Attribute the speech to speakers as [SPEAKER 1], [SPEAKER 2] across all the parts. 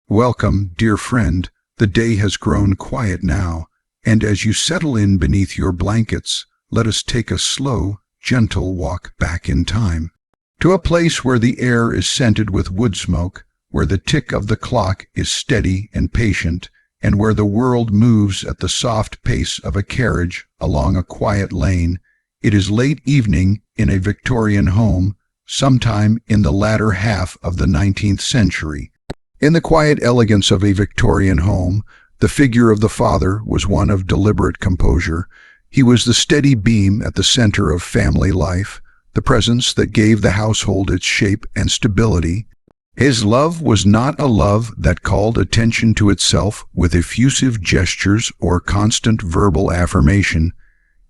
[SPEAKER 1] Welcome, dear friend. The day has grown quiet now, and as you settle in beneath your blankets, let us take a slow, gentle walk back in time, to a place where the air is scented with wood smoke, where the tick of the clock is steady and patient, and where the world moves at the soft pace of a carriage along a quiet lane. It is late evening in a Victorian home, sometime in the latter half of the 19th century. In the quiet elegance of a Victorian home, the figure of the father was one of deliberate composure. He was the steady beam at the center of family life, the presence that gave the household its shape and stability. His love was not a love that called attention to itself with effusive gestures or constant verbal affirmation.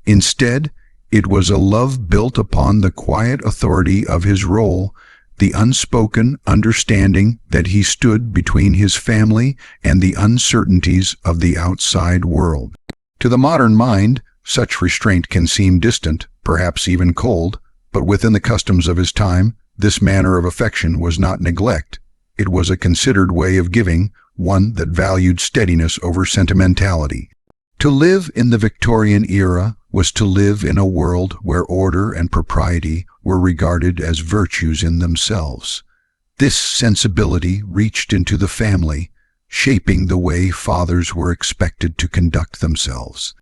[SPEAKER 1] Instead, it was a love built upon the quiet authority of his role, the unspoken understanding that he stood between his family and the uncertainties of the outside world. To the modern mind, such restraint can seem distant, perhaps even cold, but within the customs of his time, this manner of affection was not neglect. It was a considered way of giving, one that valued steadiness over sentimentality. To live in the Victorian era was to live in a world where order and propriety were regarded as virtues in themselves. This sensibility reached into the family, shaping the way fathers were expected to conduct themselves.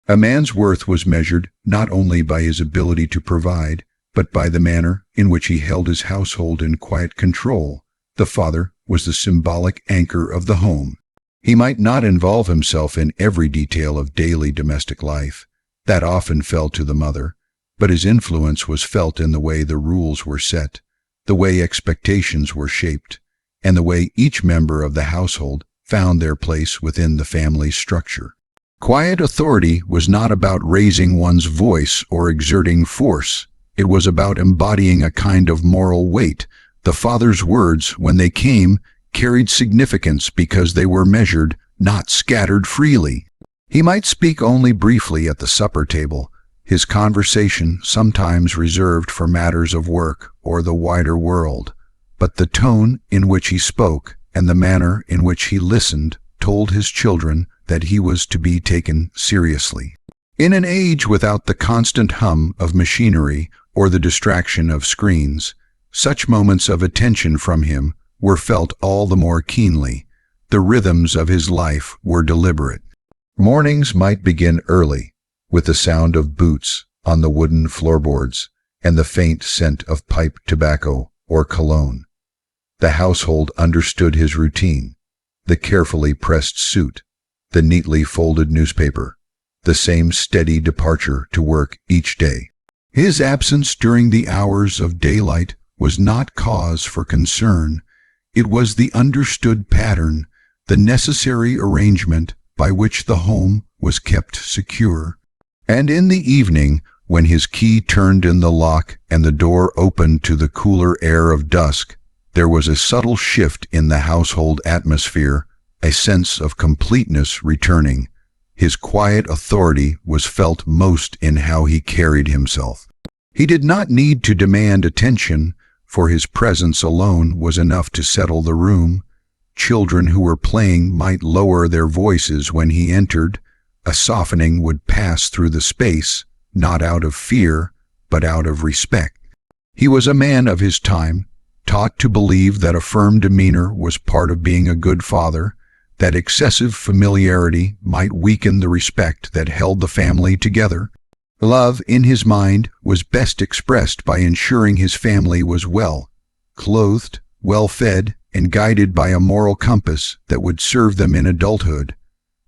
[SPEAKER 1] A man's worth was measured not only by his ability to provide, but by the manner in which he held his household in quiet control. The father was the symbolic anchor of the home. He might not involve himself in every detail of daily domestic life. That often fell to the mother, but his influence was felt in the way the rules were set, the way expectations were shaped, and the way each member of the household found their place within the family's structure. Quiet authority was not about raising one's voice or exerting force. It was about embodying a kind of moral weight. The father's words, when they came, carried significance because they were measured, not scattered freely. He might speak only briefly at the supper table, his conversation sometimes reserved for matters of work or the wider world, but the tone in which he spoke and the manner in which he listened told his children that he was to be taken seriously. In an age without the constant hum of machinery or the distraction of screens, such moments of attention from him were felt all the more keenly. The rhythms of his life were deliberate. Mornings might begin early, with the sound of boots on the wooden floorboards and the faint scent of pipe tobacco or cologne. The household understood his routine, the carefully pressed suit, the neatly folded newspaper, the same steady departure to work each day. His absence during the hours of daylight was not cause for concern. It was the understood pattern, the necessary arrangement by which the home was kept secure. And in the evening, when his key turned in the lock and the door opened to the cooler air of dusk, there was a subtle shift in the household atmosphere, a sense of completeness returning. His quiet authority was felt most in how he carried himself. He did not need to demand attention, for his presence alone was enough to settle the room. Children who were playing might lower their voices when he entered. A softening would pass through the space, not out of fear, but out of respect. He was a man of his time, taught to believe that a firm demeanor was part of being a good father, that excessive familiarity might weaken the respect that held the family together. Love, in his mind, was best expressed by ensuring his family was well, clothed, well-fed, and guided by a moral compass that would serve them in adulthood.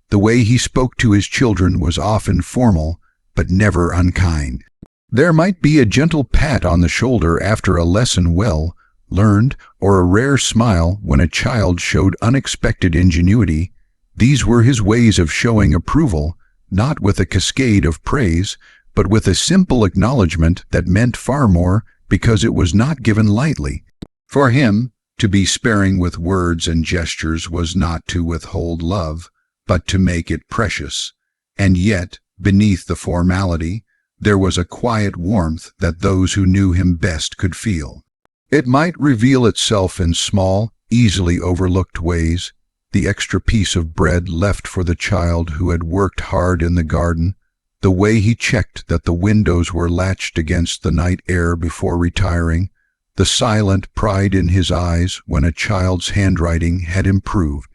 [SPEAKER 1] The way he spoke to his children was often formal, but never unkind. There might be a gentle pat on the shoulder after a lesson well learned, or a rare smile when a child showed unexpected ingenuity. These were his ways of showing approval, not with a cascade of praise, but with a simple acknowledgement that meant far more because it was not given lightly. For him, to be sparing with words and gestures was not to withhold love, but to make it precious. And yet, beneath the formality, there was a quiet warmth that those who knew him best could feel. It might reveal itself in small, easily overlooked ways, the extra piece of bread left for the child who had worked hard in the garden, the way he checked that the windows were latched against the night air before retiring, the silent pride in his eyes when a child's handwriting had improved.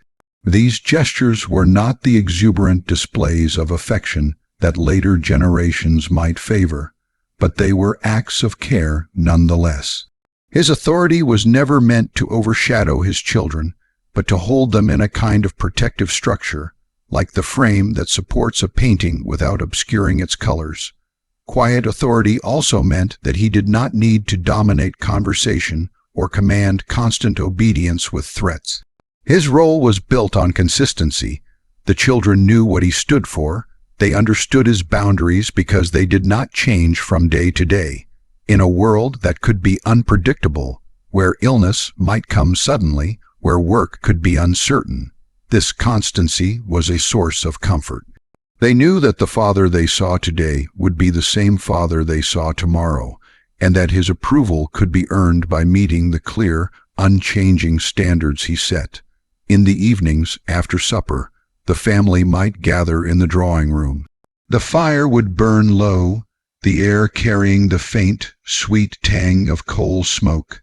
[SPEAKER 1] These gestures were not the exuberant displays of affection that later generations might favor, but they were acts of care nonetheless. His authority was never meant to overshadow his children, but to hold them in a kind of protective structure, like the frame that supports a painting without obscuring its colors. Quiet authority also meant that he did not need to dominate conversation or command constant obedience with threats. His role was built on consistency. The children knew what he stood for. They understood his boundaries because they did not change from day to day. In a world that could be unpredictable, where illness might come suddenly, where work could be uncertain, this constancy was a source of comfort. They knew that the father they saw today would be the same father they saw tomorrow, and that his approval could be earned by meeting the clear, unchanging standards he set. In the evenings, after supper, the family might gather in the drawing room. The fire would burn low, the air carrying the faint, sweet tang of coal smoke.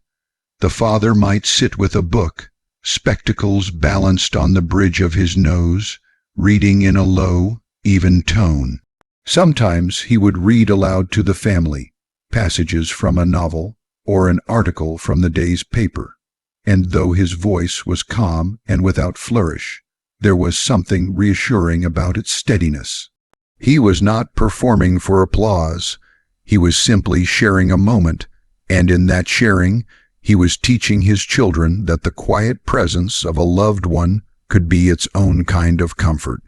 [SPEAKER 1] The father might sit with a book, spectacles balanced on the bridge of his nose, reading in a low, even tone. Sometimes he would read aloud to the family, passages from a novel or an article from the day's paper, and though his voice was calm and without flourish, there was something reassuring about its steadiness. He was not performing for applause. He was simply sharing a moment, and in that sharing, he was teaching his children that the quiet presence of a loved one could be its own kind of comfort.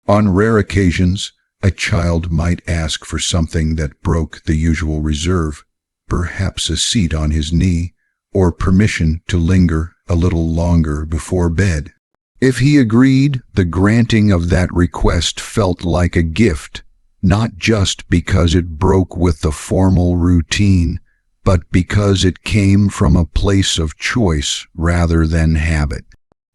[SPEAKER 1] On rare occasions, a child might ask for something that broke the usual reserve, perhaps a seat on his knee, or permission to linger a little longer before bed. If he agreed, the granting of that request felt like a gift, not just because it broke with the formal routine, but because it came from a place of choice rather than habit.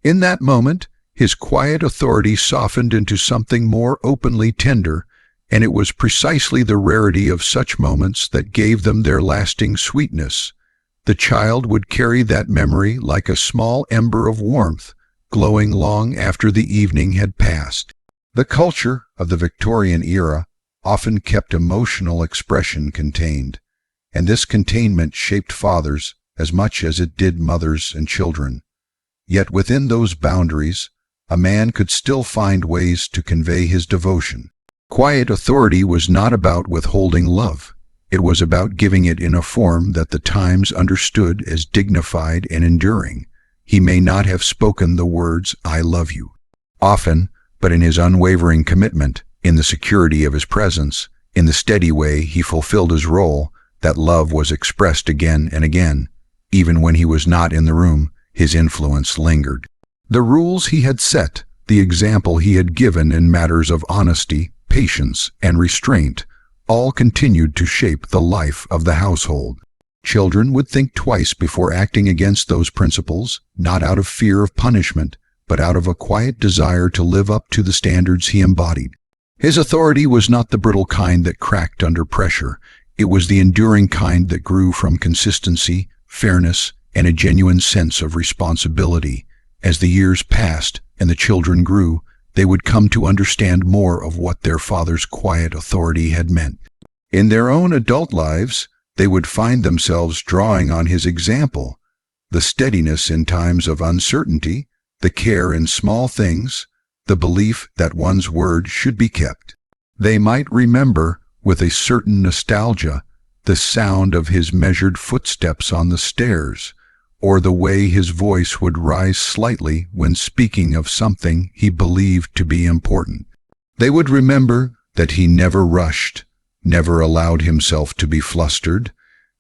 [SPEAKER 1] In that moment, his quiet authority softened into something more openly tender, and it was precisely the rarity of such moments that gave them their lasting sweetness. The child would carry that memory like a small ember of warmth, glowing long after the evening had passed. The culture of the Victorian era often kept emotional expression contained, and this containment shaped fathers as much as it did mothers and children. Yet within those boundaries, a man could still find ways to convey his devotion. Quiet authority was not about withholding love. It was about giving it in a form that the times understood as dignified and enduring. He may not have spoken the words, "I love you," often, but in his unwavering commitment, in the security of his presence, in the steady way he fulfilled his role, that love was expressed again and again. Even when he was not in the room, his influence lingered. The rules he had set, the example he had given in matters of honesty, patience, and restraint, all continued to shape the life of the household. Children would think twice before acting against those principles, not out of fear of punishment, but out of a quiet desire to live up to the standards he embodied. His authority was not the brittle kind that cracked under pressure. It was the enduring kind that grew from consistency, fairness, and a genuine sense of responsibility. As the years passed and the children grew, they would come to understand more of what their father's quiet authority had meant. In their own adult lives, they would find themselves drawing on his example, the steadiness in times of uncertainty, the care in small things, the belief that one's word should be kept. They might remember, with a certain nostalgia, the sound of his measured footsteps on the stairs, or the way his voice would rise slightly when speaking of something he believed to be important. They would remember that he never rushed, never allowed himself to be flustered,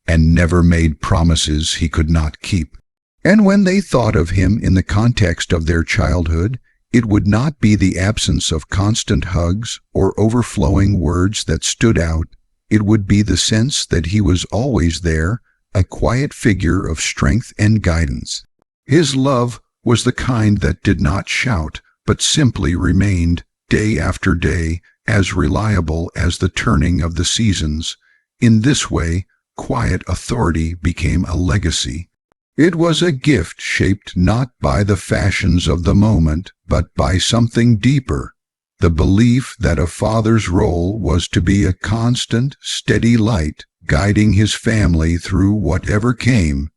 [SPEAKER 1] and never made promises he could not keep. And when they thought of him in the context of their childhood, it would not be the absence of constant hugs or overflowing words that stood out. It would be the sense that he was always there, a quiet figure of strength and guidance. His love was the kind that did not shout, but simply remained, day after day, as reliable as the turning of the seasons. In this way, quiet authority became a legacy. It was a gift shaped not by the fashions of the moment, but by something deeper, the belief that a father's role was to be a constant, steady light, guiding his family through whatever came.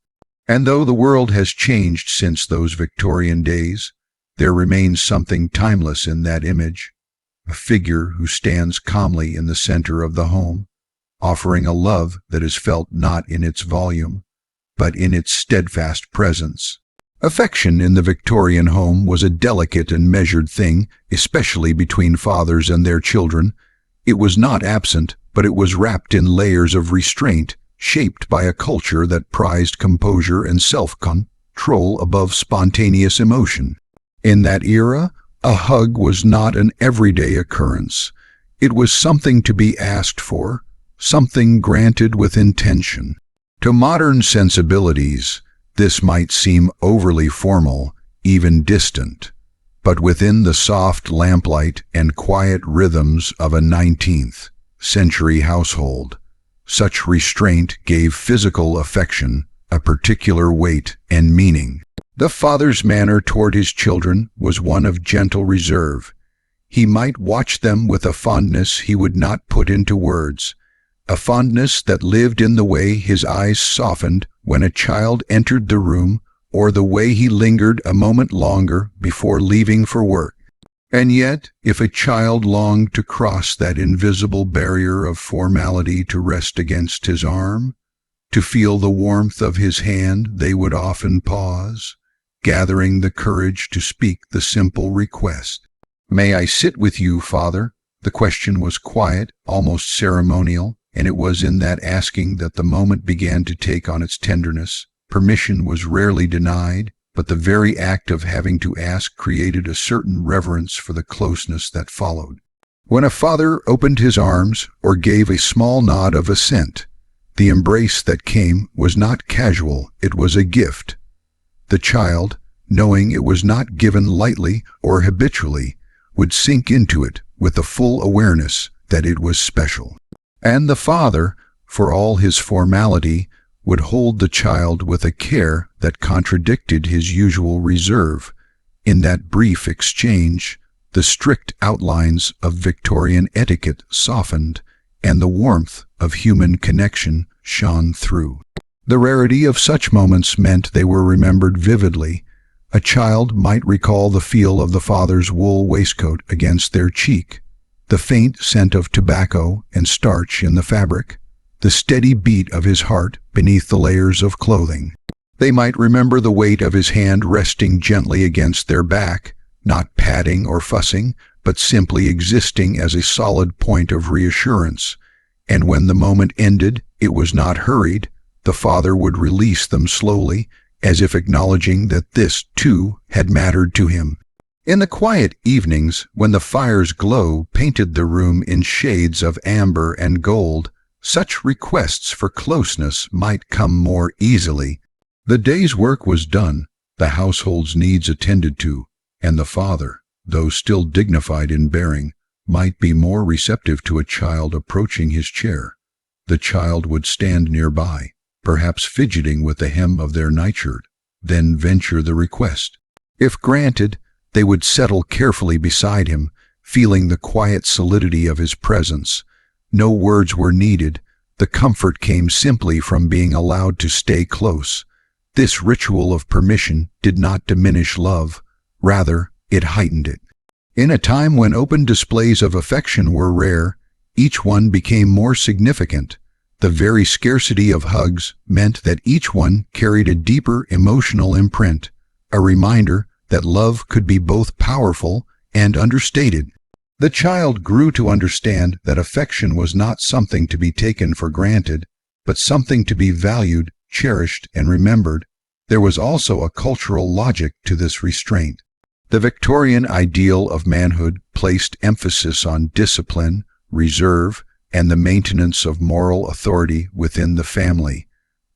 [SPEAKER 1] And though the world has changed since those Victorian days, there remains something timeless in that image, a figure who stands calmly in the center of the home, offering a love that is felt not in its volume, but in its steadfast presence. Affection in the Victorian home was a delicate and measured thing, especially between fathers and their children. It was not absent, but it was wrapped in layers of restraint, shaped by a culture that prized composure and self-control above spontaneous emotion. In that era, a hug was not an everyday occurrence. It was something to be asked for, something granted with intention. To modern sensibilities, this might seem overly formal, even distant, but within the soft lamplight and quiet rhythms of a 19th century household, such restraint gave physical affection a particular weight and meaning. The father's manner toward his children was one of gentle reserve. He might watch them with a fondness he would not put into words, a fondness that lived in the way his eyes softened when a child entered the room, or the way he lingered a moment longer before leaving for work. And yet, if a child longed to cross that invisible barrier of formality to rest against his arm, to feel the warmth of his hand, they would often pause, gathering the courage to speak the simple request. "May I sit with you, Father?" The question was quiet, almost ceremonial, and it was in that asking that the moment began to take on its tenderness. Permission was rarely denied, but the very act of having to ask created a certain reverence for the closeness that followed. When a father opened his arms or gave a small nod of assent, the embrace that came was not casual, it was a gift. The child, knowing it was not given lightly or habitually, would sink into it with the full awareness that it was special. And the father, for all his formality, would hold the child with a care that contradicted his usual reserve. In that brief exchange, the strict outlines of Victorian etiquette softened, and the warmth of human connection shone through. The rarity of such moments meant they were remembered vividly. A child might recall the feel of the father's wool waistcoat against their cheek, the faint scent of tobacco and starch in the fabric, the steady beat of his heart beneath the layers of clothing. They might remember the weight of his hand resting gently against their back, not patting or fussing, but simply existing as a solid point of reassurance. And when the moment ended, it was not hurried. The father would release them slowly, as if acknowledging that this, too, had mattered to him. In the quiet evenings, when the fire's glow painted the room in shades of amber and gold, such requests for closeness might come more easily. The day's work was done, the household's needs attended to, and the father, though still dignified in bearing, might be more receptive to a child approaching his chair. The child would stand nearby, perhaps fidgeting with the hem of their nightshirt, then venture the request. If granted, they would settle carefully beside him, feeling the quiet solidity of his presence. No words were needed. The comfort came simply from being allowed to stay close. This ritual of permission did not diminish love. Rather, it heightened it. In a time when open displays of affection were rare, each one became more significant. The very scarcity of hugs meant that each one carried a deeper emotional imprint, a reminder that love could be both powerful and understated. The child grew to understand that affection was not something to be taken for granted, but something to be valued, cherished, and remembered. There was also a cultural logic to this restraint. The Victorian ideal of manhood placed emphasis on discipline, reserve, and the maintenance of moral authority within the family.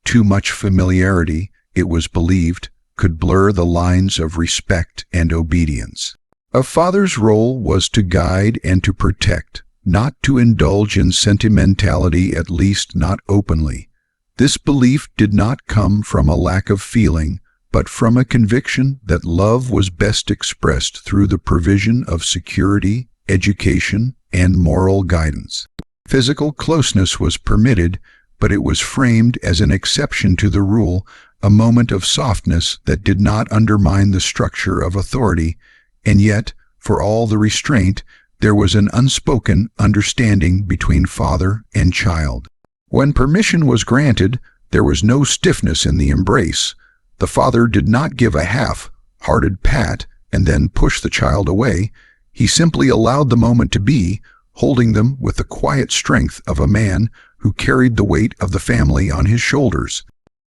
[SPEAKER 1] Too much familiarity, it was believed, could blur the lines of respect and obedience. A father's role was to guide and to protect, not to indulge in sentimentality, at least not openly. This belief did not come from a lack of feeling, but from a conviction that love was best expressed through the provision of security, education, and moral guidance. Physical closeness was permitted, but it was framed as an exception to the rule, a moment of softness that did not undermine the structure of authority, and yet, for all the restraint, there was an unspoken understanding between father and child. When permission was granted, there was no stiffness in the embrace. The father did not give a half-hearted pat and then push the child away. He simply allowed the moment to be, holding them with the quiet strength of a man who carried the weight of the family on his shoulders.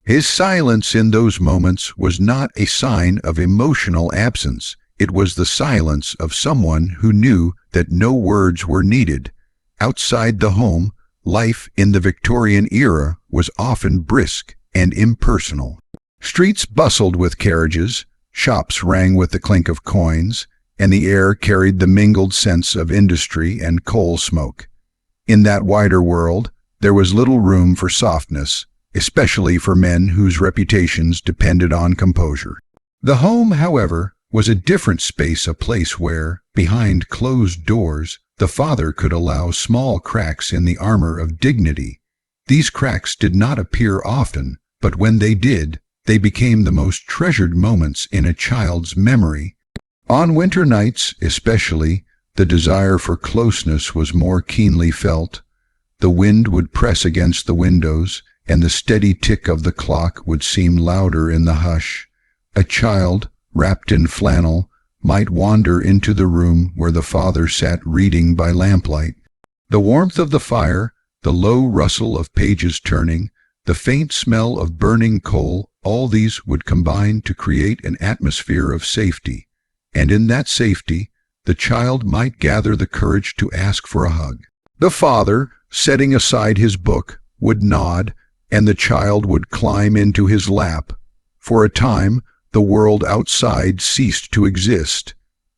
[SPEAKER 1] His silence in those moments was not a sign of emotional absence. It was the silence of someone who knew that no words were needed. Outside the home, life in the Victorian era was often brisk and impersonal. Streets bustled with carriages, shops rang with the clink of coins, and the air carried the mingled scents of industry and coal smoke. In that wider world, there was little room for softness, especially for men whose reputations depended on composure. The home, however, was a different space, a place where, behind closed doors, the father could allow small cracks in the armor of dignity. These cracks did not appear often, but when they did, they became the most treasured moments in a child's memory. On winter nights, especially, the desire for closeness was more keenly felt. The wind would press against the windows, and the steady tick of the clock would seem louder in the hush. A child, wrapped in flannel, might wander into the room where the father sat reading by lamplight. The warmth of the fire, the low rustle of pages turning, the faint smell of burning coal, all these would combine to create an atmosphere of safety. And in that safety, the child might gather the courage to ask for a hug. The father, setting aside his book, would nod, and the child would climb into his lap. For a time, the world outside ceased to exist.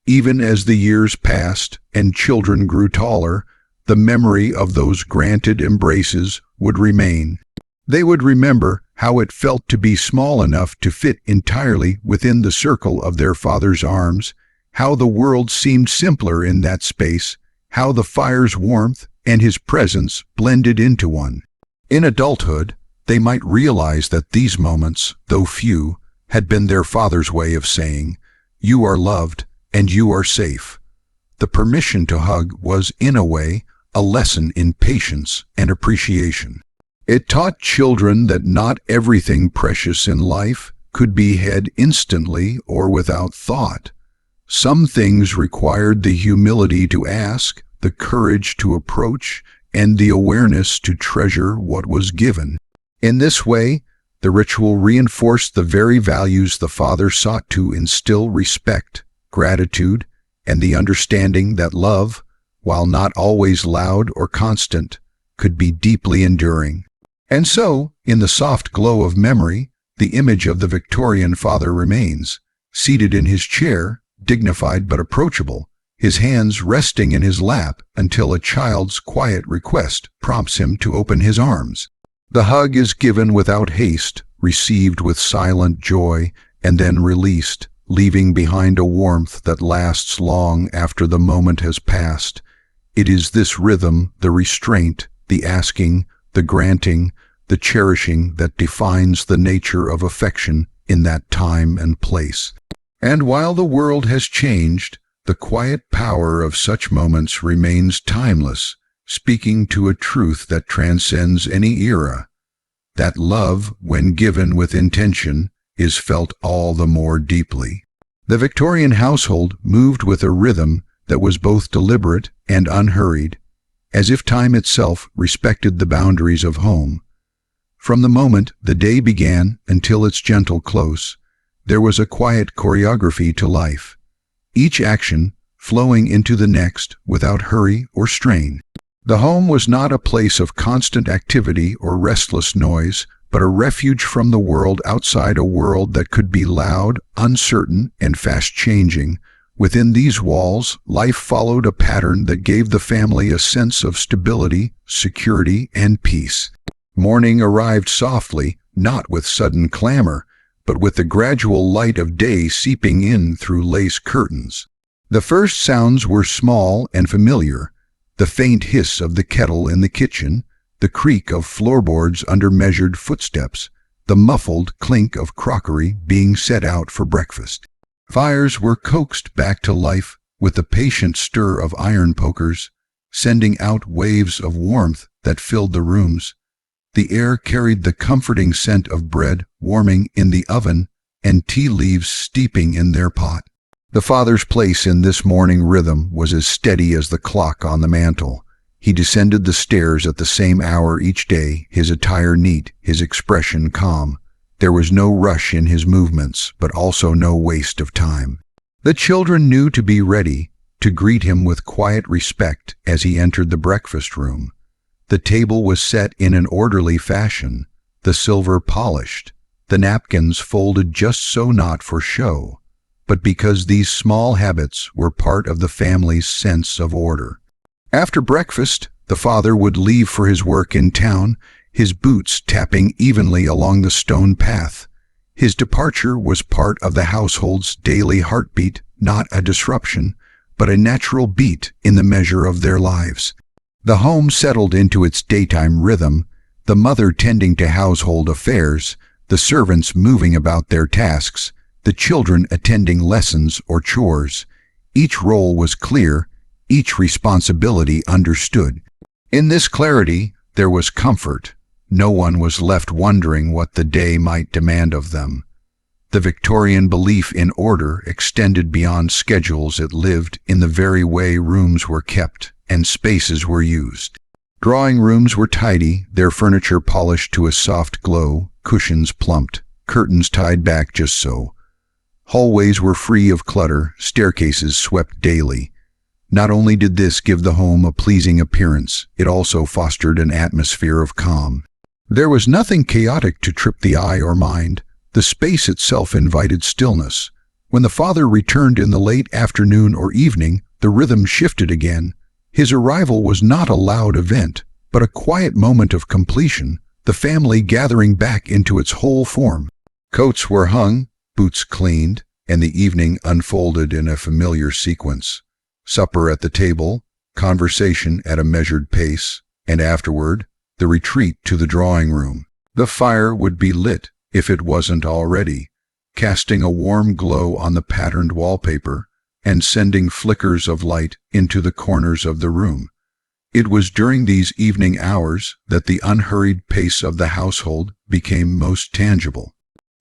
[SPEAKER 1] Even as the years passed and children grew taller, the memory of those granted embraces would remain. They would remember how it felt to be small enough to fit entirely within the circle of their father's arms, how the world seemed simpler in that space, how the fire's warmth and his presence blended into one. In adulthood, they might realize that these moments, though few, had been their father's way of saying, "You are loved and you are safe." The permission to hug was, in a way, a lesson in patience and appreciation. It taught children that not everything precious in life could be had instantly or without thought. Some things required the humility to ask, the courage to approach, and the awareness to treasure what was given. In this way, the ritual reinforced the very values the father sought to instill: respect, gratitude, and the understanding that love, while not always loud or constant, could be deeply enduring. And so, in the soft glow of memory, the image of the Victorian father remains, seated in his chair, dignified but approachable, his hands resting in his lap until a child's quiet request prompts him to open his arms. The hug is given without haste, received with silent joy, and then released, leaving behind a warmth that lasts long after the moment has passed. It is this rhythm, the restraint, the asking, the granting, the cherishing, that defines the nature of affection in that time and place. And while the world has changed, the quiet power of such moments remains timeless, speaking to a truth that transcends any era, that love, when given with intention, is felt all the more deeply. The Victorian household moved with a rhythm that was both deliberate and unhurried, as if time itself respected the boundaries of home. From the moment the day began until its gentle close, there was a quiet choreography to life, each action flowing into the next without hurry or strain. The home was not a place of constant activity or restless noise, but a refuge from the world outside, a world that could be loud, uncertain, and fast-changing. Within these walls, life followed a pattern that gave the family a sense of stability, security, and peace. Morning arrived softly, not with sudden clamor, but with the gradual light of day seeping in through lace curtains. The first sounds were small and familiar: the faint hiss of the kettle in the kitchen, the creak of floorboards under measured footsteps, the muffled clink of crockery being set out for breakfast. Fires were coaxed back to life with the patient stir of iron pokers, sending out waves of warmth that filled the rooms. The air carried the comforting scent of bread warming in the oven and tea leaves steeping in their pot. The father's place in this morning rhythm was as steady as the clock on the mantel. He descended the stairs at the same hour each day, his attire neat, his expression calm. There was no rush in his movements, but also no waste of time. The children knew to be ready, to greet him with quiet respect as he entered the breakfast room. The table was set in an orderly fashion, the silver polished, the napkins folded just so, not for show, but because these small habits were part of the family's sense of order. After breakfast, the father would leave for his work in town, his boots tapping evenly along the stone path. His departure was part of the household's daily heartbeat, not a disruption, but a natural beat in the measure of their lives. The home settled into its daytime rhythm, the mother tending to household affairs, the servants moving about their tasks, the children attending lessons or chores. Each role was clear, each responsibility understood. In this clarity, there was comfort. No one was left wondering what the day might demand of them. The Victorian belief in order extended beyond schedules. It lived in the very way rooms were kept and spaces were used. Drawing rooms were tidy, their furniture polished to a soft glow, cushions plumped, curtains tied back just so. Hallways were free of clutter, staircases swept daily. Not only did this give the home a pleasing appearance, it also fostered an atmosphere of calm. There was nothing chaotic to trip the eye or mind. The space itself invited stillness. When the father returned in the late afternoon or evening, the rhythm shifted again. His arrival was not a loud event, but a quiet moment of completion, the family gathering back into its whole form. Coats were hung, boots cleaned, and the evening unfolded in a familiar sequence. Supper at the table, conversation at a measured pace, and afterward, the retreat to the drawing room. The fire would be lit, if it wasn't already, casting a warm glow on the patterned wallpaper and sending flickers of light into the corners of the room. It was during these evening hours that the unhurried pace of the household became most tangible.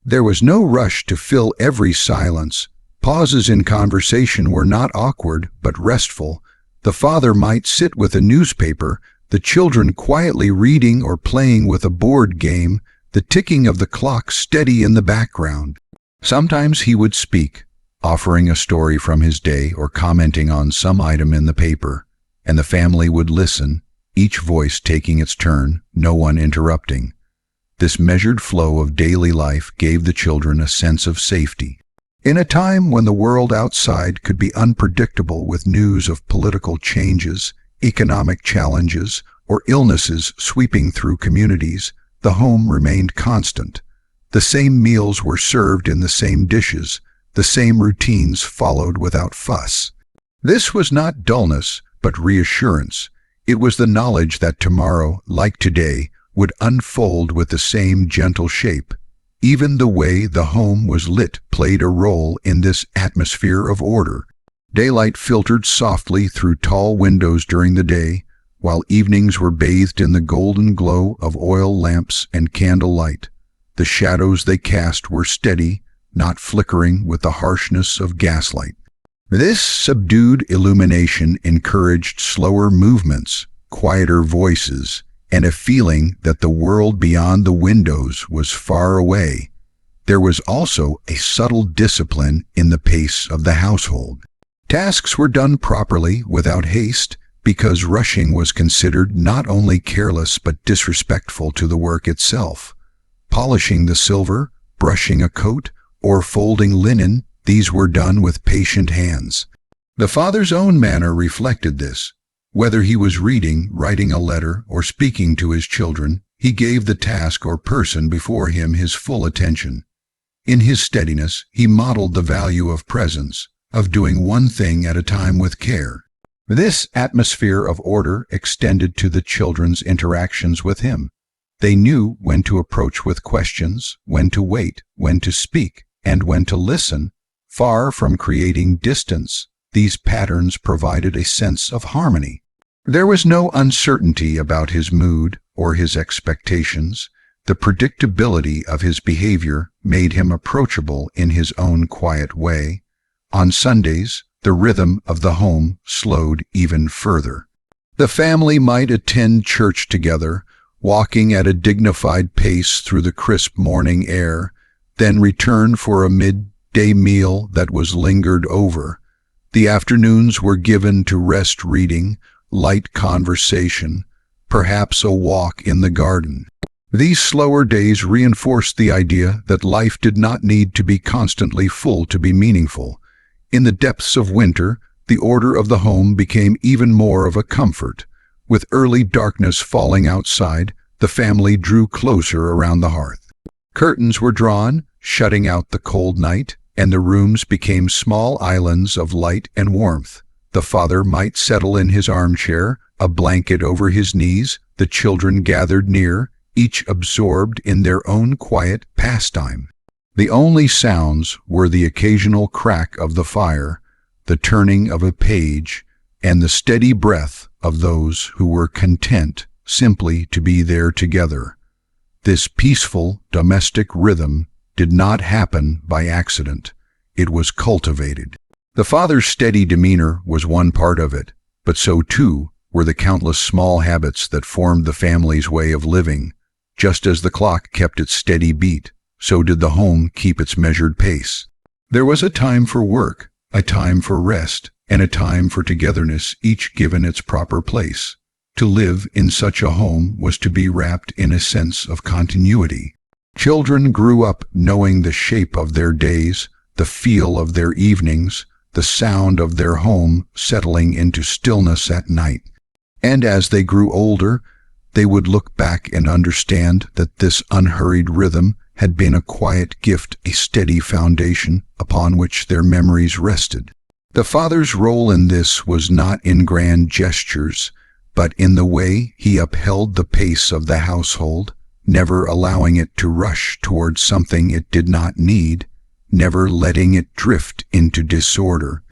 [SPEAKER 1] There was no rush to fill every silence. Pauses in conversation were not awkward, but restful. The father might sit with a newspaper, the children quietly reading or playing with a board game, the ticking of the clock steady in the background. Sometimes he would speak, offering a story from his day or commenting on some item in the paper, and the family would listen, each voice taking its turn, no one interrupting. This measured flow of daily life gave the children a sense of safety. In a time when the world outside could be unpredictable with news of political changes, economic challenges, or illnesses sweeping through communities, the home remained constant. The same meals were served in the same dishes, the same routines followed without fuss. This was not dullness, but reassurance. It was the knowledge that tomorrow, like today, would unfold with the same gentle shape. Even the way the home was lit played a role in this atmosphere of order. Daylight filtered softly through tall windows during the day, while evenings were bathed in the golden glow of oil lamps and candlelight. The shadows they cast were steady, not flickering with the harshness of gaslight. This subdued illumination encouraged slower movements, quieter voices, and a feeling that the world beyond the windows was far away. There was also a subtle discipline in the pace of the household. Tasks were done properly, without haste, because rushing was considered not only careless but disrespectful to the work itself. Polishing the silver, brushing a coat, or folding linen, these were done with patient hands. The father's own manner reflected this. Whether he was reading, writing a letter, or speaking to his children, he gave the task or person before him his full attention. In his steadiness, he modeled the value of presence, of doing one thing at a time with care. This atmosphere of order extended to the children's interactions with him. They knew when to approach with questions, when to wait, when to speak, and when to listen. Far from creating distance, these patterns provided a sense of harmony. There was no uncertainty about his mood or his expectations. The predictability of his behavior made him approachable in his own quiet way. On Sundays, the rhythm of the home slowed even further. The family might attend church together, walking at a dignified pace through the crisp morning air, then return for a midday meal that was lingered over. The afternoons were given to rest reading, light conversation, perhaps a walk in the garden. These slower days reinforced the idea that life did not need to be constantly full to be meaningful. In the depths of winter, the order of the home became even more of a comfort. With early darkness falling outside, the family drew closer around the hearth. Curtains were drawn, shutting out the cold night, and the rooms became small islands of light and warmth. The father might settle in his armchair, a blanket over his knees. The children gathered near, each absorbed in their own quiet pastime. The only sounds were the occasional crack of the fire, the turning of a page, and the steady breath of those who were content simply to be there together. This peaceful domestic rhythm did not happen by accident. It was cultivated. The father's steady demeanor was one part of it, but so too were the countless small habits that formed the family's way of living. Just as the clock kept its steady beat, so did the home keep its measured pace. There was a time for work, a time for rest, and a time for togetherness, each given its proper place. To live in such a home was to be wrapped in a sense of continuity. Children grew up knowing the shape of their days, the feel of their evenings, the sound of their home settling into stillness at night. And as they grew older, they would look back and understand that this unhurried rhythm had been a quiet gift, a steady foundation upon which their memories rested. The father's role in this was not in grand gestures, but in the way he upheld the pace of the household, never allowing it to rush towards something it did not need, never letting it drift into disorder.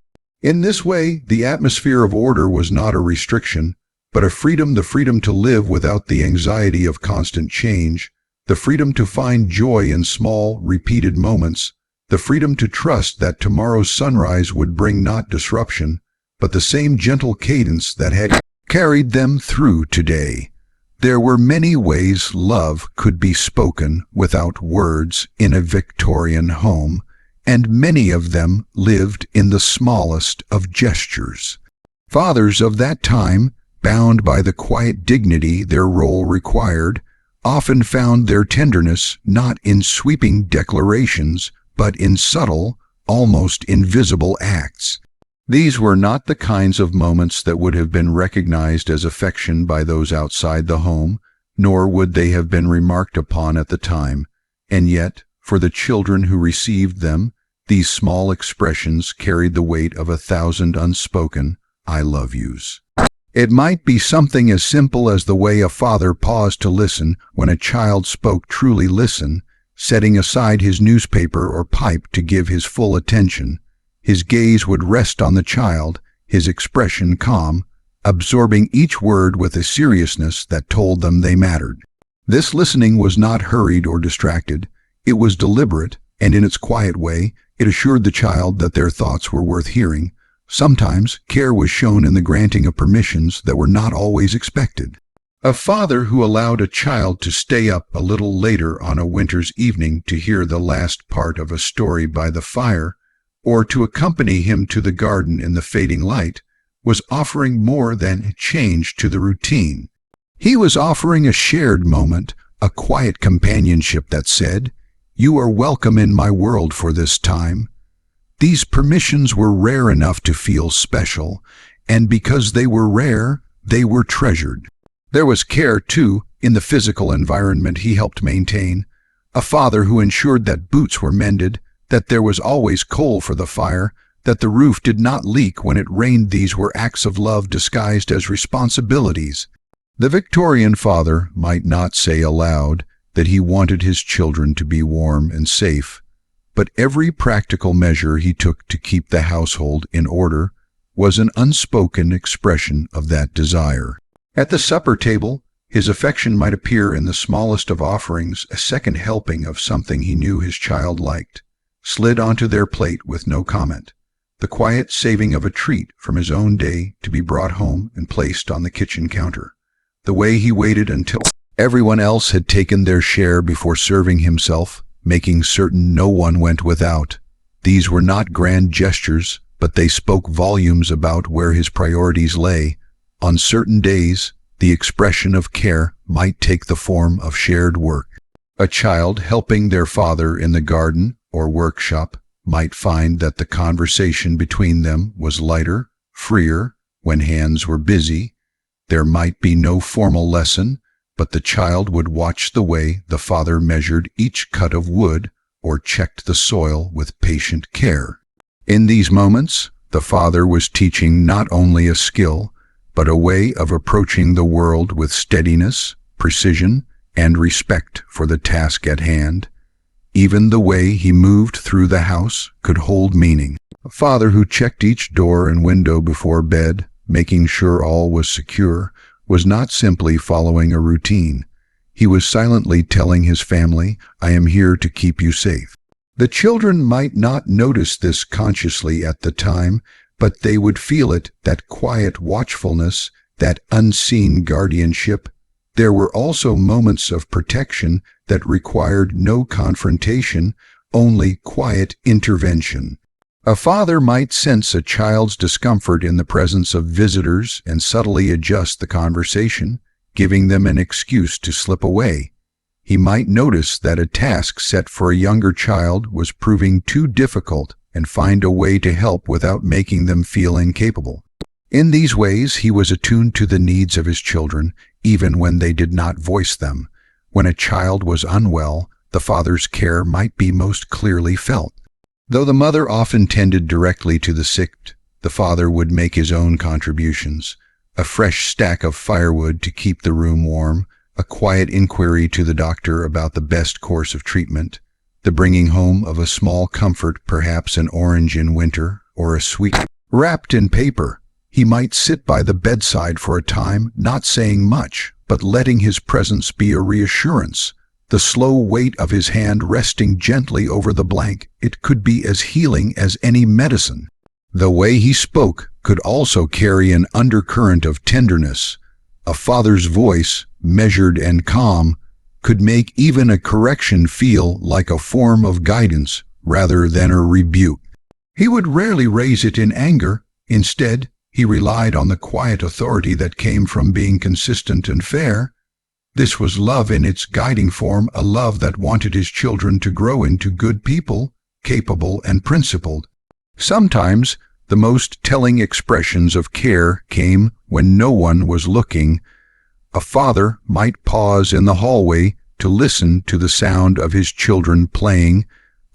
[SPEAKER 1] In this way, the atmosphere of order was not a restriction, but a freedom, the freedom to live without the anxiety of constant change, the freedom to find joy in small, repeated moments, the freedom to trust that tomorrow's sunrise would bring not disruption, but the same gentle cadence that had carried them through today. There were many ways love could be spoken without words in a Victorian home, and many of them lived in the smallest of gestures. Fathers of that time, bound by the quiet dignity their role required, often found their tenderness not in sweeping declarations, but in subtle, almost invisible acts. These were not the kinds of moments that would have been recognized as affection by those outside the home, nor would they have been remarked upon at the time. And yet, for the children who received them, these small expressions carried the weight of 1,000 unspoken "I love yous." It might be something as simple as the way a father paused to listen when a child spoke. Truly listen, setting aside his newspaper or pipe to give his full attention. His gaze would rest on the child, his expression calm, absorbing each word with a seriousness that told them they mattered. This listening was not hurried or distracted. It was deliberate, and in its quiet way, it assured the child that their thoughts were worth hearing. Sometimes care was shown in the granting of permissions that were not always expected. A father who allowed a child to stay up a little later on a winter's evening to hear the last part of a story by the fire, or to accompany him to the garden in the fading light, was offering more than change to the routine. He was offering a shared moment, a quiet companionship that said, "You are welcome in my world for this time." These permissions were rare enough to feel special, and because they were rare, they were treasured. There was care, too, in the physical environment he helped maintain. A father who ensured that boots were mended, that there was always coal for the fire, that the roof did not leak when it rained. These were acts of love disguised as responsibilities. The Victorian father might not say aloud that he wanted his children to be warm and safe, but every practical measure he took to keep the household in order was an unspoken expression of that desire. At the supper table, his affection might appear in the smallest of offerings, a second helping of something he knew his child liked, slid onto their plate with no comment. The quiet saving of a treat from his own day to be brought home and placed on the kitchen counter. The way he waited until everyone else had taken their share before serving himself, making certain no one went without. These were not grand gestures, but they spoke volumes about where his priorities lay. On certain days, the expression of care might take the form of shared work. A child helping their father in the garden or workshop might find that the conversation between them was lighter, freer, when hands were busy. There might be no formal lesson, but the child would watch the way the father measured each cut of wood or checked the soil with patient care. In these moments, the father was teaching not only a skill, but a way of approaching the world with steadiness, precision, and respect for the task at hand. Even the way he moved through the house could hold meaning. A father who checked each door and window before bed, making sure all was secure, was not simply following a routine. He was silently telling his family, "I am here to keep you safe." The children might not notice this consciously at the time, but they would feel it, that quiet watchfulness, that unseen guardianship. There were also moments of protection that required no confrontation, only quiet intervention. A father might sense a child's discomfort in the presence of visitors and subtly adjust the conversation, giving them an excuse to slip away. He might notice that a task set for a younger child was proving too difficult and find a way to help without making them feel incapable. In these ways, he was attuned to the needs of his children, even when they did not voice them. When a child was unwell, the father's care might be most clearly felt. Though the mother often tended directly to the sick, the father would make his own contributions. A fresh stack of firewood to keep the room warm, a quiet inquiry to the doctor about the best course of treatment, the bringing home of a small comfort, perhaps an orange in winter, or a sweet. Wrapped in paper, he might sit by the bedside for a time, not saying much, but letting his presence be a reassurance. The slow weight of his hand resting gently over the blank, it could be as healing as any medicine. The way he spoke could also carry an undercurrent of tenderness. A father's voice, measured and calm, could make even a correction feel like a form of guidance rather than a rebuke. He would rarely raise it in anger. Instead, he relied on the quiet authority that came from being consistent and fair. This was love in its guiding form, a love that wanted his children to grow into good people, capable and principled. Sometimes, the most telling expressions of care came when no one was looking. A father might pause in the hallway to listen to the sound of his children playing,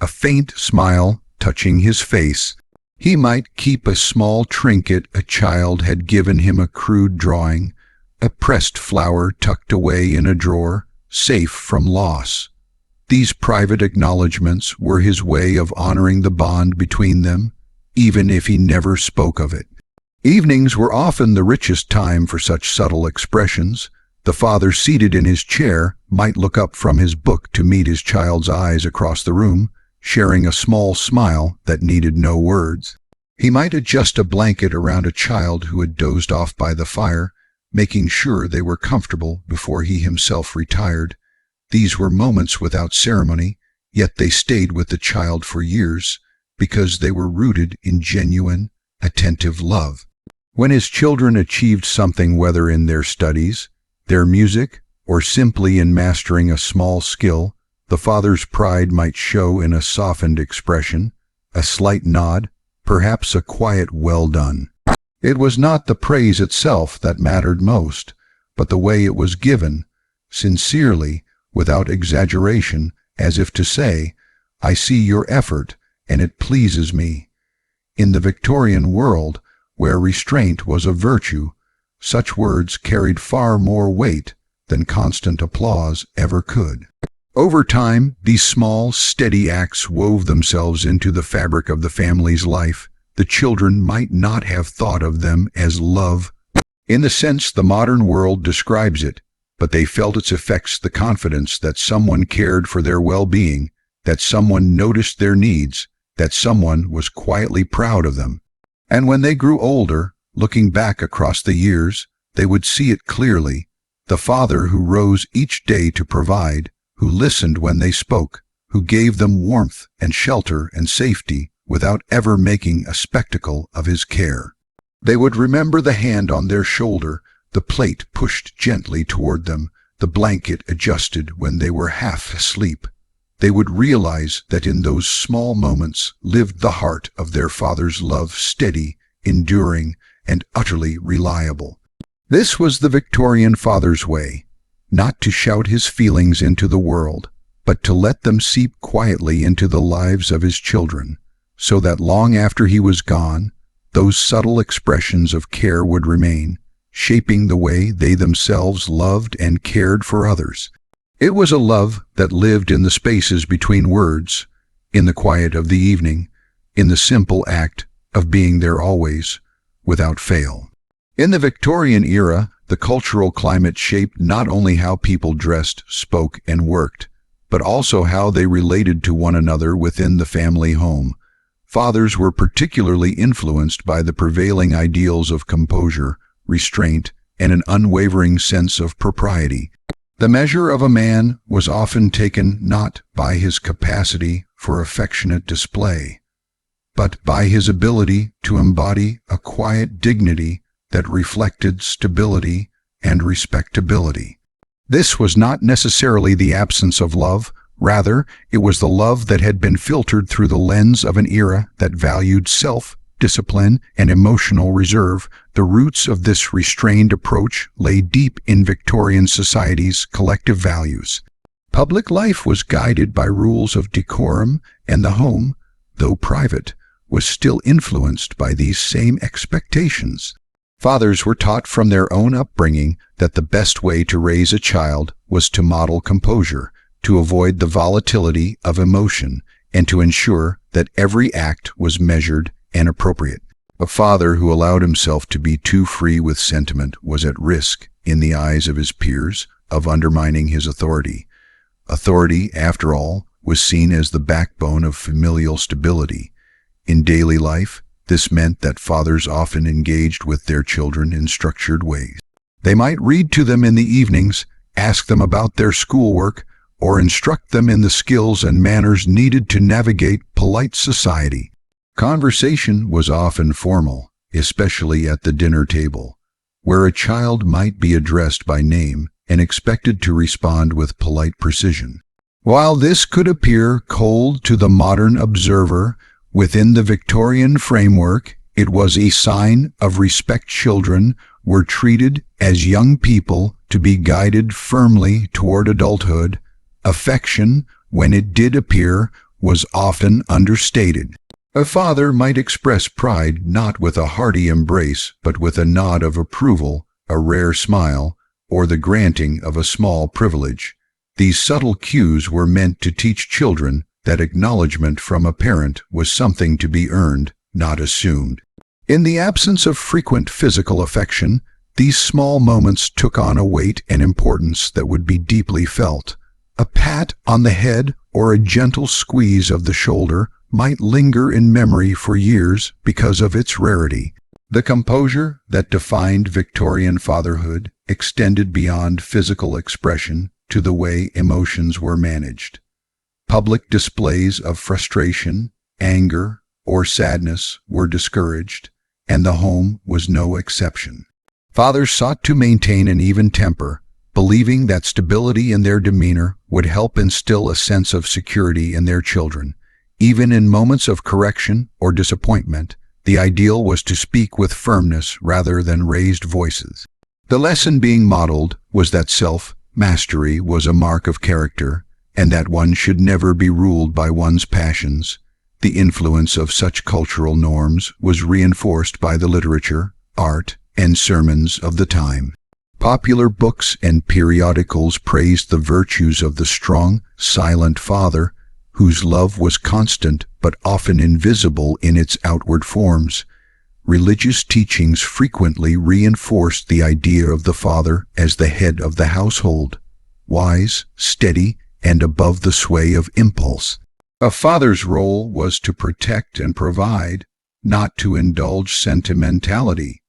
[SPEAKER 1] a faint smile touching his face. He might keep a small trinket a child had given him, a crude drawing, a pressed flower tucked away in a drawer, safe from loss. These private acknowledgments were his way of honoring the bond between them, even if he never spoke of it. Evenings were often the richest time for such subtle expressions. The father, seated in his chair, might look up from his book to meet his child's eyes across the room, sharing a small smile that needed no words. He might adjust a blanket around a child who had dozed off by the fire, making sure they were comfortable before he himself retired. These were moments without ceremony, yet they stayed with the child for years because they were rooted in genuine, attentive love. When his children achieved something, whether in their studies, their music, or simply in mastering a small skill, the father's pride might show in a softened expression, a slight nod, perhaps a quiet "well done." It was not the praise itself that mattered most, but the way it was given, sincerely, without exaggeration, as if to say, "I see your effort, and it pleases me." In the Victorian world, where restraint was a virtue, such words carried far more weight than constant applause ever could. Over time, these small, steady acts wove themselves into the fabric of the family's life. The children might not have thought of them as love in the sense the modern world describes it, but they felt its effects, the confidence that someone cared for their well-being, that someone noticed their needs, that someone was quietly proud of them. And when they grew older, looking back across the years, they would see it clearly. The father who rose each day to provide, who listened when they spoke, who gave them warmth and shelter and safety without ever making a spectacle of his care. They would remember the hand on their shoulder, the plate pushed gently toward them, the blanket adjusted when they were half asleep. They would realize that in those small moments lived the heart of their father's love, steady, enduring, and utterly reliable. This was the Victorian father's way, not to shout his feelings into the world, but to let them seep quietly into the lives of his children, so that long after he was gone, those subtle expressions of care would remain, shaping the way they themselves loved and cared for others. It was a love that lived in the spaces between words, in the quiet of the evening, in the simple act of being there always, without fail. In the Victorian era, the cultural climate shaped not only how people dressed, spoke, and worked, but also how they related to one another within the family home. Fathers were particularly influenced by the prevailing ideals of composure, restraint, and an unwavering sense of propriety. The measure of a man was often taken not by his capacity for affectionate display, but by his ability to embody a quiet dignity that reflected stability and respectability. This was not necessarily the absence of love. Rather, it was the love that had been filtered through the lens of an era that valued self-discipline and emotional reserve. The roots of this restrained approach lay deep in Victorian society's collective values. Public life was guided by rules of decorum, and the home, though private, was still influenced by these same expectations. Fathers were taught from their own upbringing that the best way to raise a child was to model composure, to avoid the volatility of emotion, and to ensure that every act was measured and appropriate. A father who allowed himself to be too free with sentiment was at risk, in the eyes of his peers, of undermining his authority. Authority, after all, was seen as the backbone of familial stability. In daily life, this meant that fathers often engaged with their children in structured ways. They might read to them in the evenings, ask them about their schoolwork, or instruct them in the skills and manners needed to navigate polite society. Conversation was often formal, especially at the dinner table, where a child might be addressed by name and expected to respond with polite precision. While this could appear cold to the modern observer, within the Victorian framework, it was a sign of respect. Children were treated as young people to be guided firmly toward adulthood. Affection, when it did appear, was often understated. A father might express pride not with a hearty embrace, but with a nod of approval, a rare smile, or the granting of a small privilege. These subtle cues were meant to teach children that acknowledgement from a parent was something to be earned, not assumed. In the absence of frequent physical affection, these small moments took on a weight and importance that would be deeply felt. A pat on the head or a gentle squeeze of the shoulder might linger in memory for years because of its rarity. The composure that defined Victorian fatherhood extended beyond physical expression to the way emotions were managed. Public displays of frustration, anger, or sadness were discouraged, and the home was no exception. Fathers sought to maintain an even temper, believing that stability in their demeanor would help instill a sense of security in their children. Even in moments of correction or disappointment, the ideal was to speak with firmness rather than raised voices. The lesson being modeled was that self-mastery was a mark of character, and that one should never be ruled by one's passions. The influence of such cultural norms was reinforced by the literature, art, and sermons of the time. Popular books and periodicals praised the virtues of the strong, silent father, whose love was constant but often invisible in its outward forms. Religious teachings frequently reinforced the idea of the father as the head of the household, wise, steady, and above the sway of impulse. A father's role was to protect and provide, not to indulge sentimentality.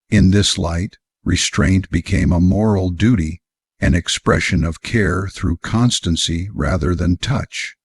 [SPEAKER 1] In this light, restraint became a moral duty, an expression of care through constancy rather than touch.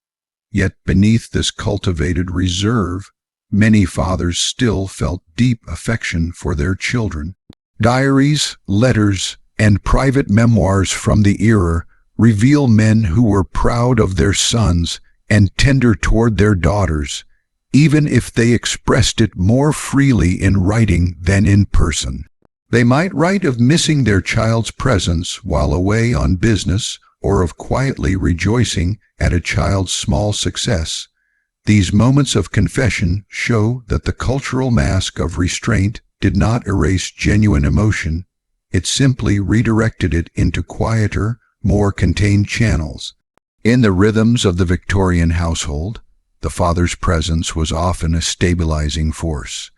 [SPEAKER 1] Yet beneath this cultivated reserve, many fathers still felt deep affection for their children. Diaries, letters, and private memoirs from the era reveal men who were proud of their sons and tender toward their daughters, even if they expressed it more freely in writing than in person. They might write of missing their child's presence while away on business, or of quietly rejoicing at a child's small success. These moments of confession show that the cultural mask of restraint did not erase genuine emotion. It simply redirected it into quieter, more contained channels. In the rhythms of the Victorian household, the father's presence was often a stabilizing force.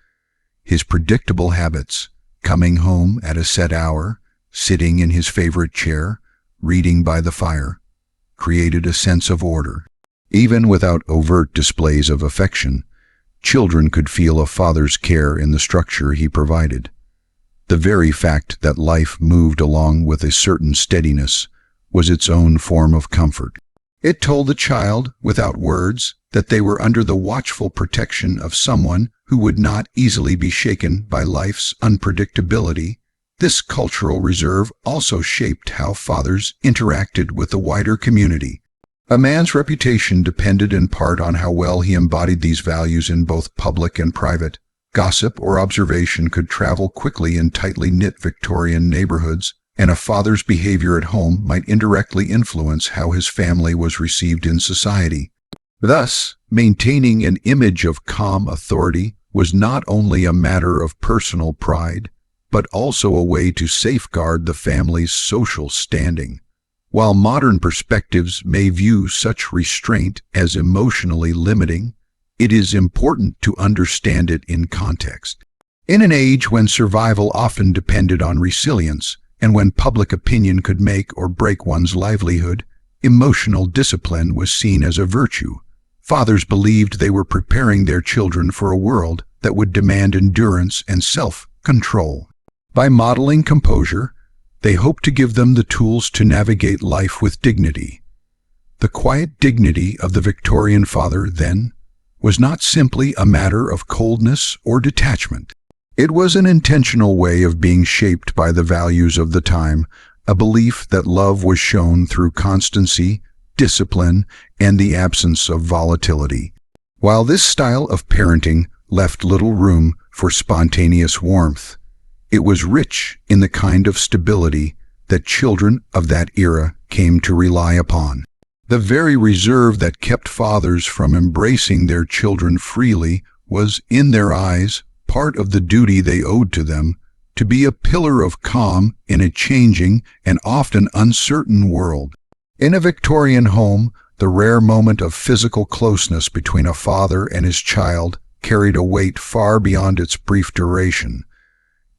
[SPEAKER 1] His predictable habits, coming home at a set hour, sitting in his favorite chair, reading by the fire, created a sense of order. Even without overt displays of affection, children could feel a father's care in the structure he provided. The very fact that life moved along with a certain steadiness was its own form of comfort. It told the child, without words, that they were under the watchful protection of someone who would not easily be shaken by life's unpredictability. This cultural reserve also shaped how fathers interacted with the wider community. A man's reputation depended in part on how well he embodied these values in both public and private. Gossip or observation could travel quickly in tightly knit Victorian neighborhoods, and a father's behavior at home might indirectly influence how his family was received in society. Thus, maintaining an image of calm authority was not only a matter of personal pride, but also a way to safeguard the family's social standing. While modern perspectives may view such restraint as emotionally limiting, it is important to understand it in context. In an age when survival often depended on resilience, and when public opinion could make or break one's livelihood, emotional discipline was seen as a virtue. Fathers believed they were preparing their children for a world that would demand endurance and self-control. By modeling composure, they hoped to give them the tools to navigate life with dignity. The quiet dignity of the Victorian father, then, was not simply a matter of coldness or detachment. It was an intentional way of being shaped by the values of the time, a belief that love was shown through constancy, discipline, and the absence of volatility. While this style of parenting left little room for spontaneous warmth, it was rich in the kind of stability that children of that era came to rely upon. The very reserve that kept fathers from embracing their children freely was, in their eyes, part of the duty they owed to them, to be a pillar of calm in a changing and often uncertain world. In a Victorian home, the rare moment of physical closeness between a father and his child carried a weight far beyond its brief duration.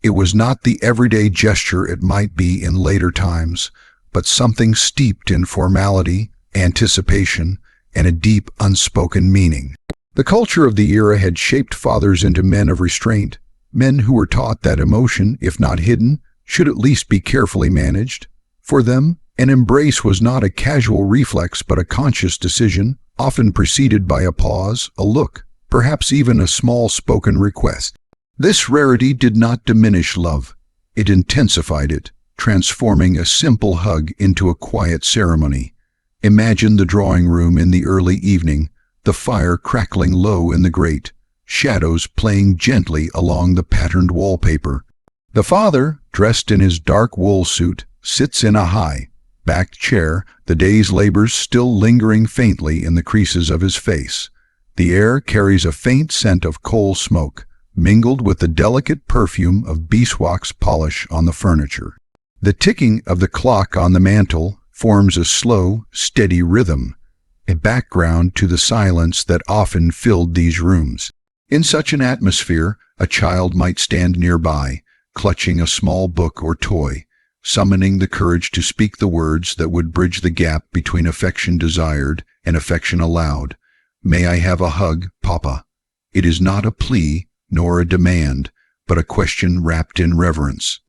[SPEAKER 1] It was not the everyday gesture it might be in later times, but something steeped in formality, anticipation, and a deep unspoken meaning. The culture of the era had shaped fathers into men of restraint, men who were taught that emotion, if not hidden, should at least be carefully managed. For them, an embrace was not a casual reflex but a conscious decision, often preceded by a pause, a look, perhaps even a small spoken request. This rarity did not diminish love. It intensified it, transforming a simple hug into a quiet ceremony. Imagine the drawing room in the early evening, the fire crackling low in the grate, shadows playing gently along the patterned wallpaper. The father, dressed in his dark wool suit, sits in a high-backed chair, the day's labors still lingering faintly in the creases of his face. The air carries a faint scent of coal smoke, mingled with the delicate perfume of beeswax polish on the furniture. The ticking of the clock on the mantel forms a slow, steady rhythm, a background to the silence that often filled these rooms. In such an atmosphere, a child might stand nearby, clutching a small book or toy, summoning the courage to speak the words that would bridge the gap between affection desired and affection allowed. "May I have a hug, Papa?" It is not a plea nor a demand, but a question wrapped in reverence.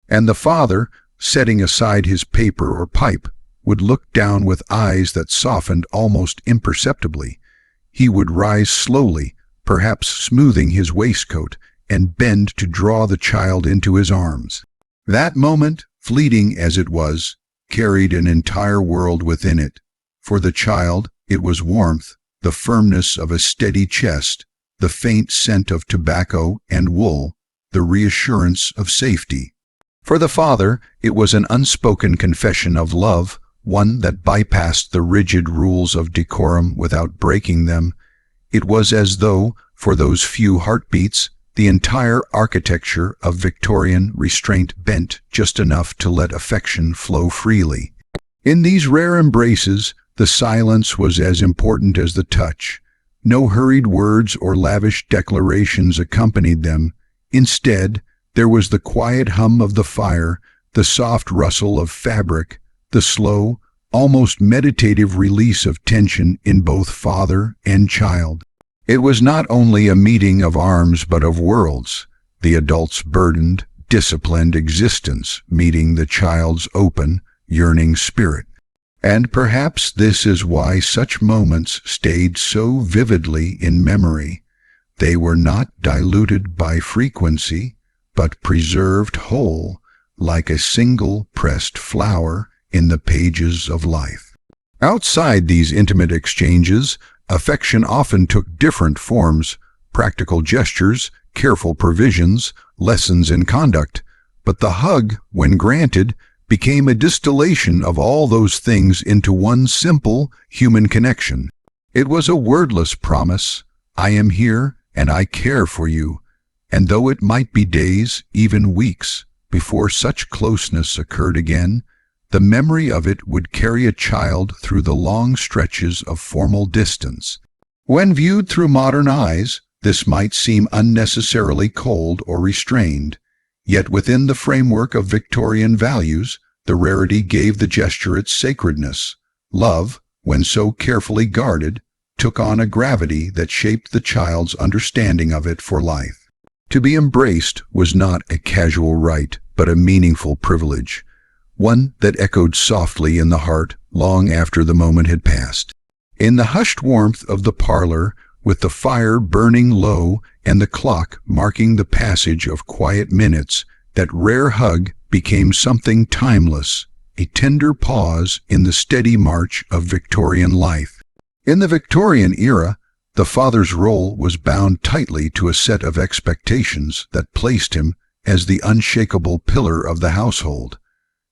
[SPEAKER 1] And the father, setting aside his paper or pipe, would look down with eyes that softened almost imperceptibly. He would rise slowly, perhaps smoothing his waistcoat, and bend to draw the child into his arms. That moment, fleeting as it was, carried an entire world within it. For the child, it was warmth, the firmness of a steady chest, the faint scent of tobacco and wool, the reassurance of safety. For the father, it was an unspoken confession of love, one that bypassed the rigid rules of decorum without breaking them. It was as though, for those few heartbeats, the entire architecture of Victorian restraint bent just enough to let affection flow freely. In these rare embraces, the silence was as important as the touch. No hurried words or lavish declarations accompanied them. Instead, there was the quiet hum of the fire, the soft rustle of fabric, the slow, almost meditative release of tension in both father and child. It was not only a meeting of arms but of worlds, the adult's burdened, disciplined existence meeting the child's open, yearning spirit. And perhaps this is why such moments stayed so vividly in memory. They were not diluted by frequency, but preserved whole, like a single pressed flower in the pages of life. Outside these intimate exchanges, affection often took different forms: practical gestures, careful provisions, lessons in conduct. But the hug, when granted, became a distillation of all those things into one simple human connection. It was a wordless promise: "I am here and I care for you." And though it might be days, even weeks, before such closeness occurred again, the memory of it would carry a child through the long stretches of formal distance. When viewed through modern eyes, this might seem unnecessarily cold or restrained, yet within the framework of Victorian values, the rarity gave the gesture its sacredness. Love, when so carefully guarded, took on a gravity that shaped the child's understanding of it for life. To be embraced was not a casual rite, but a meaningful privilege, one that echoed softly in the heart long after the moment had passed. In the hushed warmth of the parlor, with the fire burning low and the clock marking the passage of quiet minutes, that rare hug became something timeless, a tender pause in the steady march of Victorian life. In the Victorian era, the father's role was bound tightly to a set of expectations that placed him as the unshakable pillar of the household.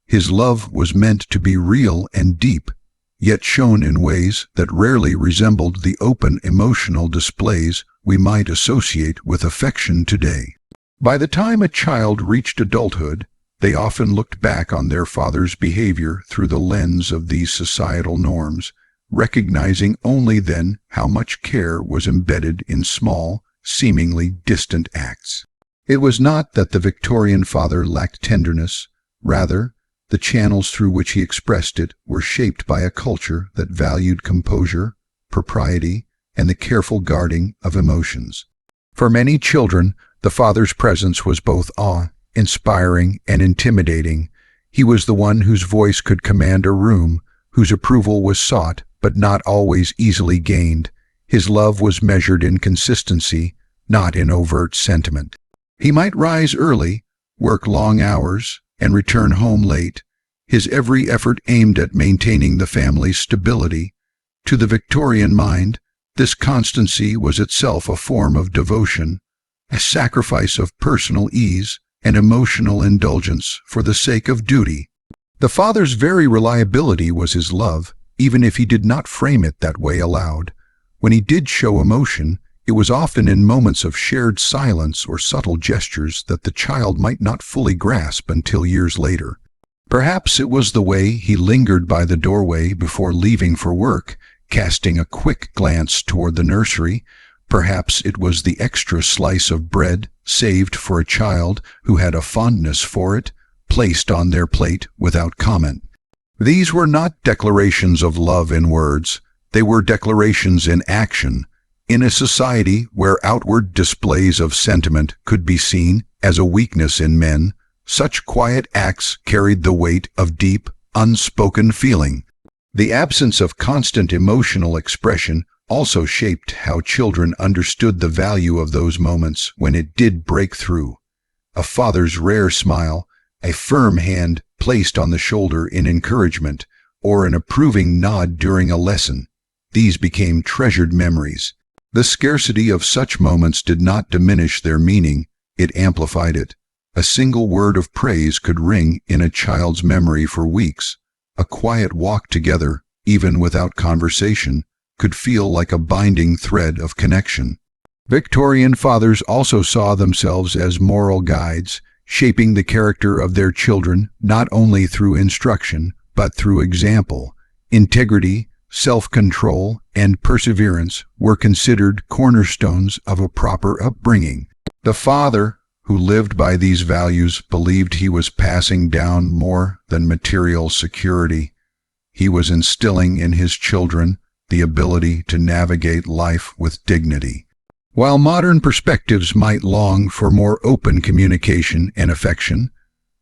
[SPEAKER 1] His love was meant to be real and deep, yet shown in ways that rarely resembled the open emotional displays we might associate with affection today. By the time a child reached adulthood, they often looked back on their father's behavior through the lens of these societal norms, recognizing only then how much care was embedded in small, seemingly distant acts. It was not that the Victorian father lacked tenderness. Rather, the channels through which he expressed it were shaped by a culture that valued composure, propriety, and the careful guarding of emotions. For many children, the father's presence was both awe-inspiring and intimidating. He was the one whose voice could command a room, whose approval was sought but not always easily gained. His love was measured in consistency, not in overt sentiment. He might rise early, work long hours, and return home late, his every effort aimed at maintaining the family's stability. To the Victorian mind, this constancy was itself a form of devotion, a sacrifice of personal ease and emotional indulgence for the sake of duty. The father's very reliability was his love, even if he did not frame it that way aloud. When he did show emotion, it was often in moments of shared silence or subtle gestures that the child might not fully grasp until years later. Perhaps it was the way he lingered by the doorway before leaving for work, casting a quick glance toward the nursery. Perhaps it was the extra slice of bread saved for a child who had a fondness for it, placed on their plate without comment. These were not declarations of love in words, they were declarations in action. In a society where outward displays of sentiment could be seen as a weakness in men, such quiet acts carried the weight of deep, unspoken feeling. The absence of constant emotional expression also shaped how children understood the value of those moments when it did break through. A father's rare smile, a firm hand placed on the shoulder in encouragement, or an approving nod during a lesson. These became treasured memories. The scarcity of such moments did not diminish their meaning, it amplified it. A single word of praise could ring in a child's memory for weeks. A quiet walk together, even without conversation, could feel like a binding thread of connection. Victorian fathers also saw themselves as moral guides, shaping the character of their children not only through instruction, but through example. Integrity, self-control, and perseverance were considered cornerstones of a proper upbringing. The father, who lived by these values, believed he was passing down more than material security. He was instilling in his children the ability to navigate life with dignity. While modern perspectives might long for more open communication and affection,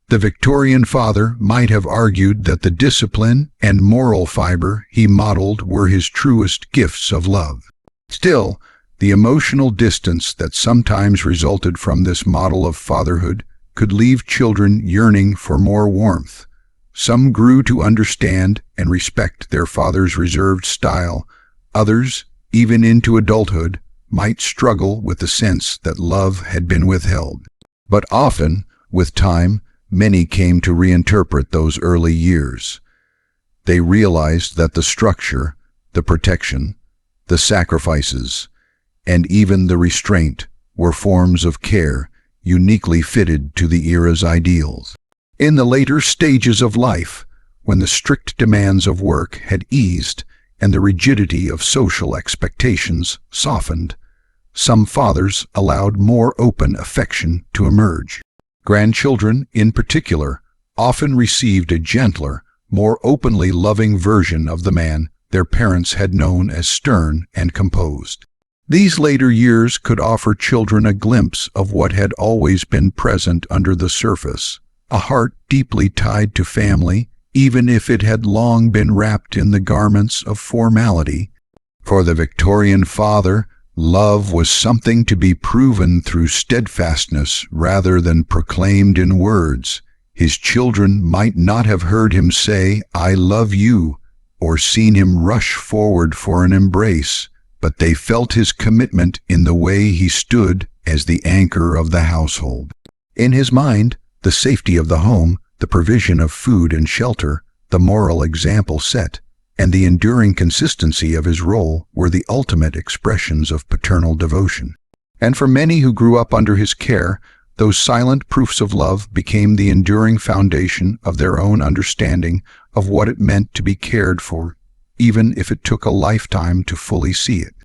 [SPEAKER 1] the Victorian father might have argued that the discipline and moral fiber he modeled were his truest gifts of love. Still, the emotional distance that sometimes resulted from this model of fatherhood could leave children yearning for more warmth. Some grew to understand and respect their father's reserved style. Others, even into adulthood, might struggle with the sense that love had been withheld. But often, with time, many came to reinterpret those early years. They realized that the structure, the protection, the sacrifices, and even the restraint were forms of care uniquely fitted to the era's ideals. In the later stages of life, when the strict demands of work had eased and the rigidity of social expectations softened, some fathers allowed more open affection to emerge. Grandchildren, in particular, often received a gentler, more openly loving version of the man their parents had known as stern and composed. These later years could offer children a glimpse of what had always been present under the surface, a heart deeply tied to family, even if it had long been wrapped in the garments of formality. For the Victorian father, love was something to be proven through steadfastness rather than proclaimed in words. His children might not have heard him say, "I love you," or seen him rush forward for an embrace, but they felt his commitment in the way he stood as the anchor of the household. In his mind, the safety of the home, the provision of food and shelter, the moral example set, and the enduring consistency of his role were the ultimate expressions of paternal devotion. And for many who grew up under his care, those silent proofs of love became the enduring foundation of their own understanding of what it meant to be cared for, even if it took a lifetime to fully see it.